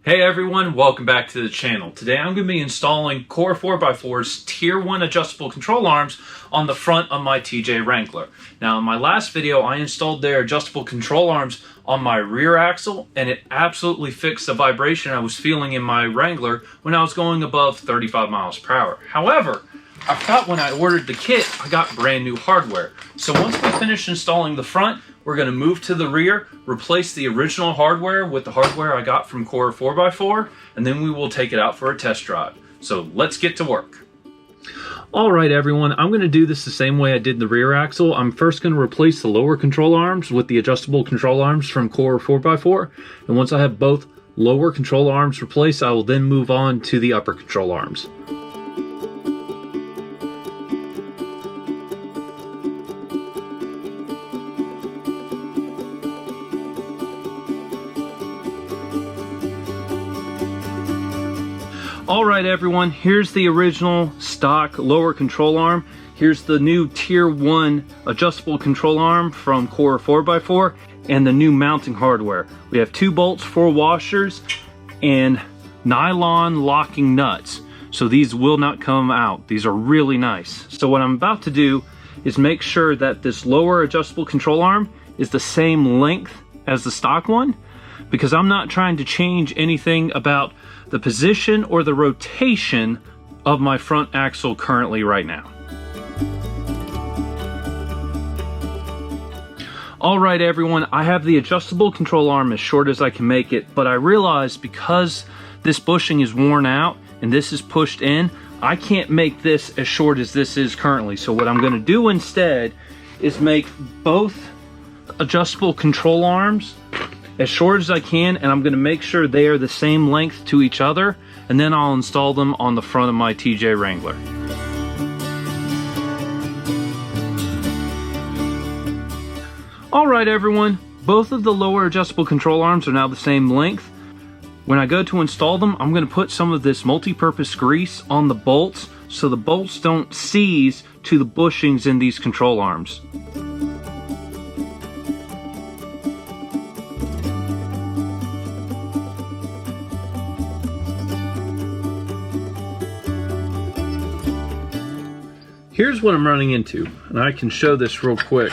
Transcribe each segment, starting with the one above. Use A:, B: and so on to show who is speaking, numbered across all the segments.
A: Hey everyone, welcome back to the channel. Today I'm going to be installing Core4x4's Tier 1 adjustable control arms on the front of my TJ Wrangler. Now in my last video I installed their adjustable control arms on my rear axle and it absolutely fixed the vibration I was feeling in my Wrangler when I was going above 35 miles per hour. However, I forgot when I ordered the kit I got brand new hardware. So once we finish installing the front, we're going to move to the rear, replace the original hardware with the hardware I got from Core4x4, and then we will take it out for a test drive. So let's get to work. Alright everyone, I'm going to do this the same way I did the rear axle. I'm first going to replace the lower control arms with the adjustable control arms from Core4x4, and once I have both lower control arms replaced, I will then move on to the upper control arms. Alright everyone, here's the original stock lower control arm. Here's the new Tier 1 adjustable control arm from Core4x4 and the new mounting hardware. We have 2 bolts, 4 washers, and nylon locking nuts. So these will not come out. These are really nice. So what I'm about to do is make sure that this lower adjustable control arm is the same length as the stock one, because I'm not trying to change anything about the position or the rotation of my front axle currently right now. Alright everyone, I have the adjustable control arm as short as I can make it, but I realized because this bushing is worn out and this is pushed in, I can't make this as short as this is currently. So what I'm going to do instead is make both adjustable control arms as short as I can, and I'm going to make sure they are the same length to each other, and then I'll install them on the front of my TJ Wrangler. Alright everyone, both of the lower adjustable control arms are now the same length. When I go to install them, I'm going to put some of this multi-purpose grease on the bolts so the bolts don't seize to the bushings in these control arms. Here's what I'm running into, and I can show this real quick.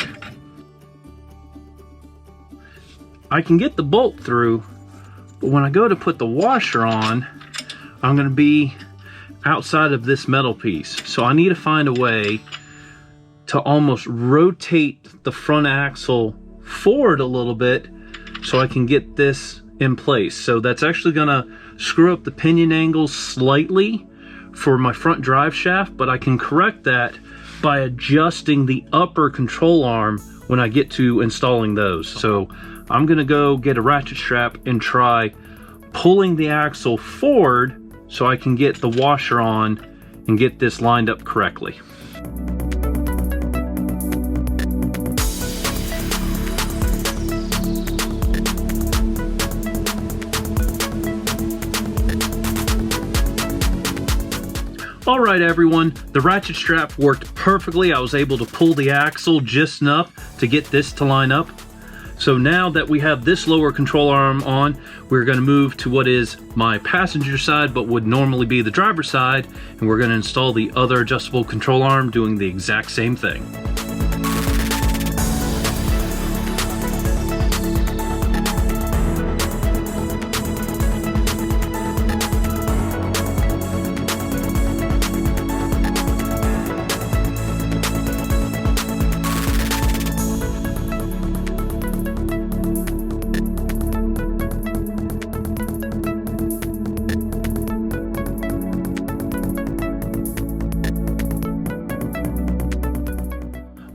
A: I can get the bolt through, but when I go to put the washer on, I'm going to be outside of this metal piece. So I need to find a way to almost rotate the front axle forward a little bit so I can get this in place. So that's actually going to screw up the pinion angle slightly for my front drive shaft, but I can correct that by adjusting the upper control arm when I get to installing those. So I'm gonna go get a ratchet strap and try pulling the axle forward so I can get the washer on and get this lined up correctly. Alright everyone, the ratchet strap worked perfectly. I was able to pull the axle just enough to get this to line up. So now that we have this lower control arm on, we're going to move to what is my passenger side but would normally be the driver's side, and we're going to install the other adjustable control arm doing the exact same thing.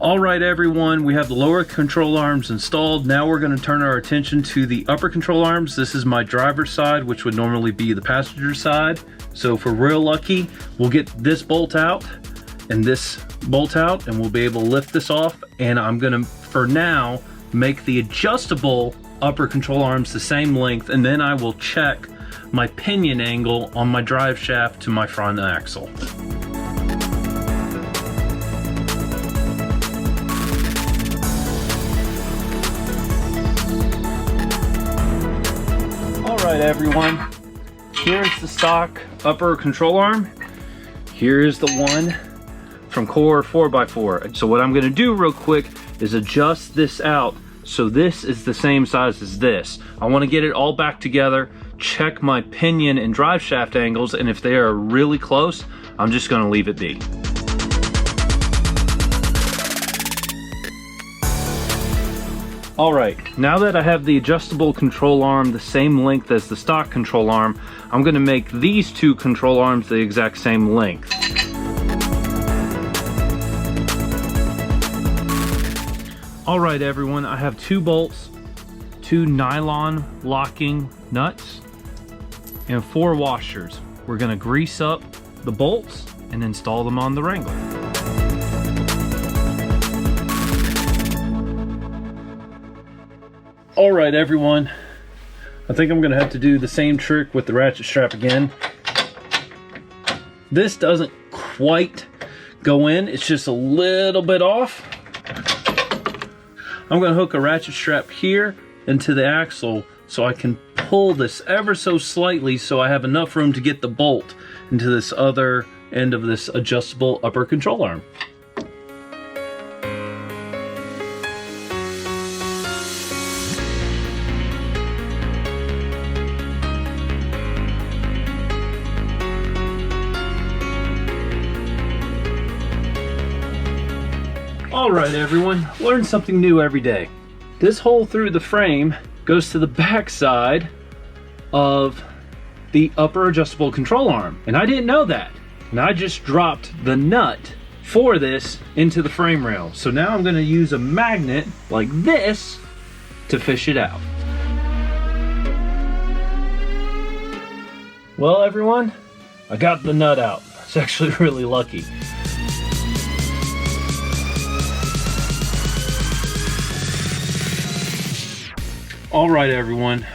A: Alright everyone, we have the lower control arms installed. Now we're going to turn our attention to the upper control arms. This is my driver's side, which would normally be the passenger side. So if we're real lucky, we'll get this bolt out and this bolt out, and we'll be able to lift this off. And I'm going to, for now, make the adjustable upper control arms the same length, and then I will check my pinion angle on my drive shaft to my front axle. Alright everyone, Here's the stock upper control arm. Here's the one from Core4x4. So what I'm gonna do real quick is adjust this out so this is the same size as this. I wanna get it all back together, check my pinion and drive shaft angles, and if they are really close, I'm just gonna leave it be. All right, now that I have the adjustable control arm the same length as the stock control arm, I'm gonna make these two control arms the exact same length. All right, everyone, I have 2 bolts, 2 nylon locking nuts, and 4 washers. We're gonna grease up the bolts and install them on the Wrangler. All right, everyone, I think I'm gonna have to do the same trick with the ratchet strap again. This doesn't quite go in, it's just a little bit off. I'm gonna hook a ratchet strap here into the axle so I can pull this ever so slightly so I have enough room to get the bolt into this other end of this adjustable upper control arm. All right, everyone, learn something new every day. This hole through the frame goes to the back side of the upper adjustable control arm, and I didn't know that. And I just dropped the nut for this into the frame rail. So now I'm gonna use a magnet like this to fish it out. Well, everyone, I got the nut out. It's actually really lucky. All right, everyone,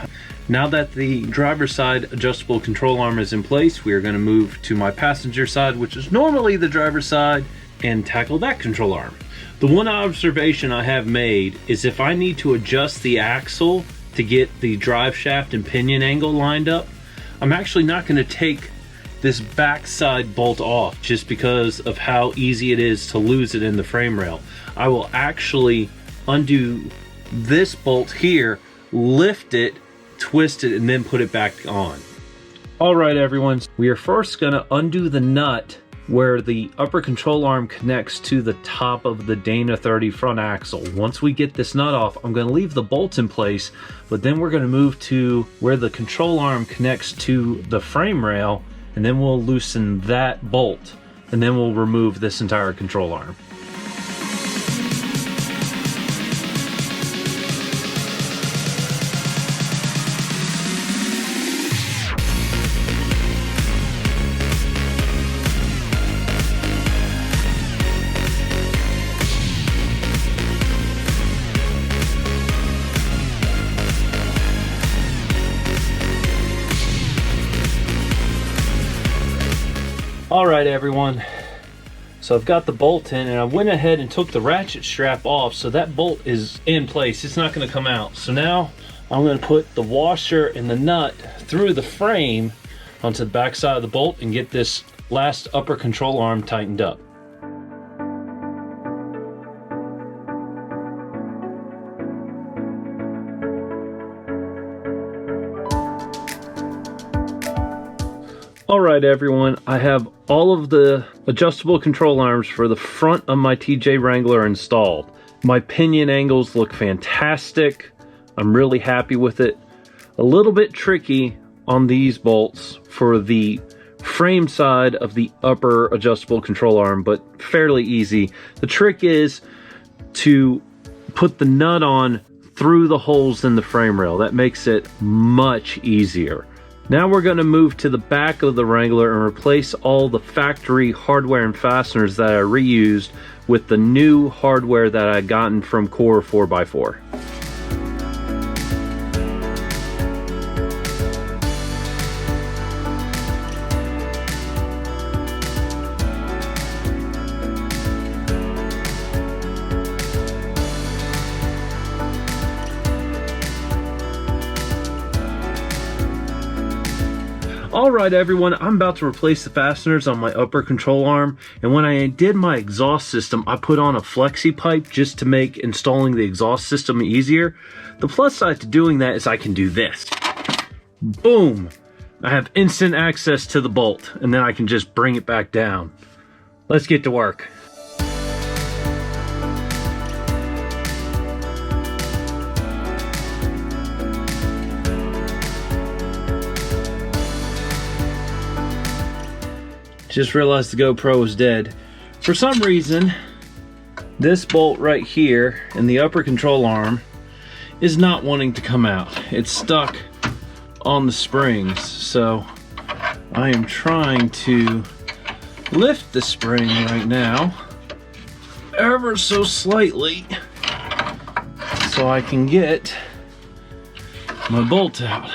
A: now that the driver's side adjustable control arm is in place, we are going to move to my passenger side, which is normally the driver's side, and tackle that control arm. The one observation I have made is if I need to adjust the axle to get the drive shaft and pinion angle lined up, I'm actually not going to take this backside bolt off just because of how easy it is to lose it in the frame rail. I will actually undo this bolt here, lift it, twist it, and then put it back on. All right, everyone, we are first gonna undo the nut where the upper control arm connects to the top of the Dana 30 front axle. Once we get this nut off, I'm gonna leave the bolts in place, but then we're gonna move to where the control arm connects to the frame rail, and then we'll loosen that bolt, and then we'll remove this entire control arm. All right, everyone, so I've got the bolt in, and I went ahead and took the ratchet strap off, so that bolt is in place. It's not going to come out. So now I'm going to put the washer and the nut through the frame onto the back side of the bolt and get this last upper control arm tightened up. All right, everyone, I have all of the adjustable control arms for the front of my TJ Wrangler installed. My pinion angles look fantastic. I'm really happy with it. A little bit tricky on these bolts for the frame side of the upper adjustable control arm, but fairly easy. The trick is to put the nut on through the holes in the frame rail. That makes it much easier. Now we're going to move to the back of the Wrangler and replace all the factory hardware and fasteners that I reused with the new hardware that I gotten from Core4x4. Alright everyone, I'm about to replace the fasteners on my upper control arm, and when I did my exhaust system, I put on a flexi pipe just to make installing the exhaust system easier. The plus side to doing that is I can do this. Boom! I have instant access to the bolt, and then I can just bring it back down. Let's get to work. Just realized the GoPro is dead. For some reason, this bolt right here in the upper control arm is not wanting to come out. It's stuck on the springs, so I am trying to lift the spring right now ever so slightly so I can get my bolt out.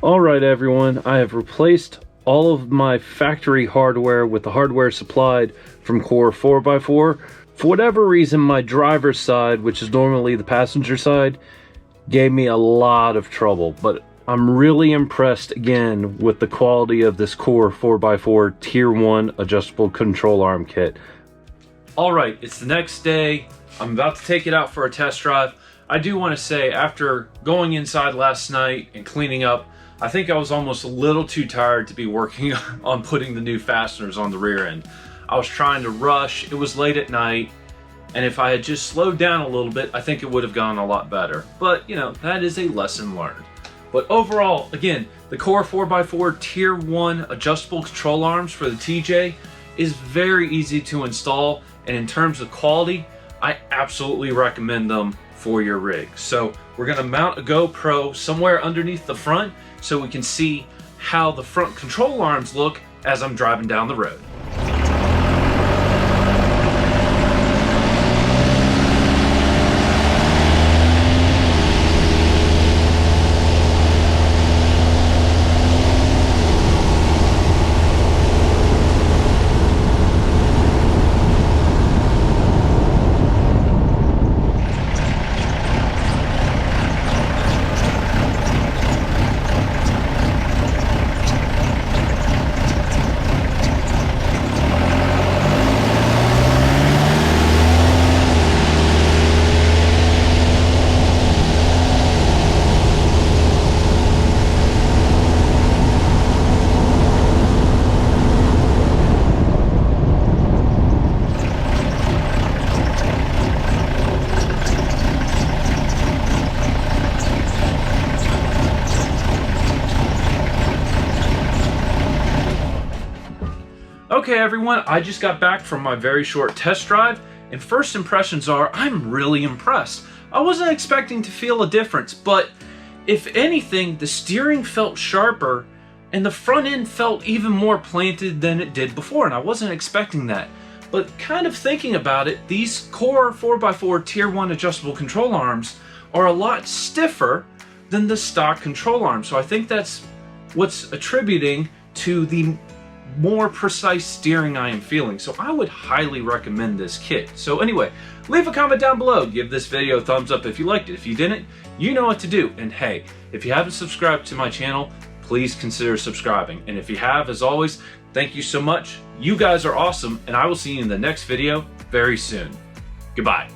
A: Alright everyone, I have replaced all of my factory hardware with the hardware supplied from Core4x4. For whatever reason, my driver's side, which is normally the passenger side, gave me a lot of trouble, but I'm really impressed again with the quality of this Core4x4 Tier 1 adjustable control arm kit. Alright, it's the next day. I'm about to take it out for a test drive. I do want to say, after going inside last night and cleaning up, I think I was almost a little too tired to be working on putting the new fasteners on the rear end. I was trying to rush, it was late at night, and if I had just slowed down a little bit, I think it would have gone a lot better. But, you know, that is a lesson learned. But overall, again, the Core4x4 Tier 1 adjustable control arms for the TJ is very easy to install, and in terms of quality, I absolutely recommend them for your rig. So we're going to mount a GoPro somewhere underneath the front so we can see how the front control arms look as I'm driving down the road. Okay everyone, I just got back from my very short test drive, and first impressions are I'm really impressed. I wasn't expecting to feel a difference, but if anything, the steering felt sharper and the front end felt even more planted than it did before, and I wasn't expecting that. But kind of thinking about it, these Core4x4 Tier 1 adjustable control arms are a lot stiffer than the stock control arm, so I think that's what's attributing to the more precise steering I am feeling. So I would highly recommend this kit. So anyway, leave a comment down below. Give this video a thumbs up if you liked it. If you didn't, you know what to do. And hey, if you haven't subscribed to my channel, please consider subscribing. And if you have, as always, thank you so much. You guys are awesome, and I will see you in the next video very soon. Goodbye.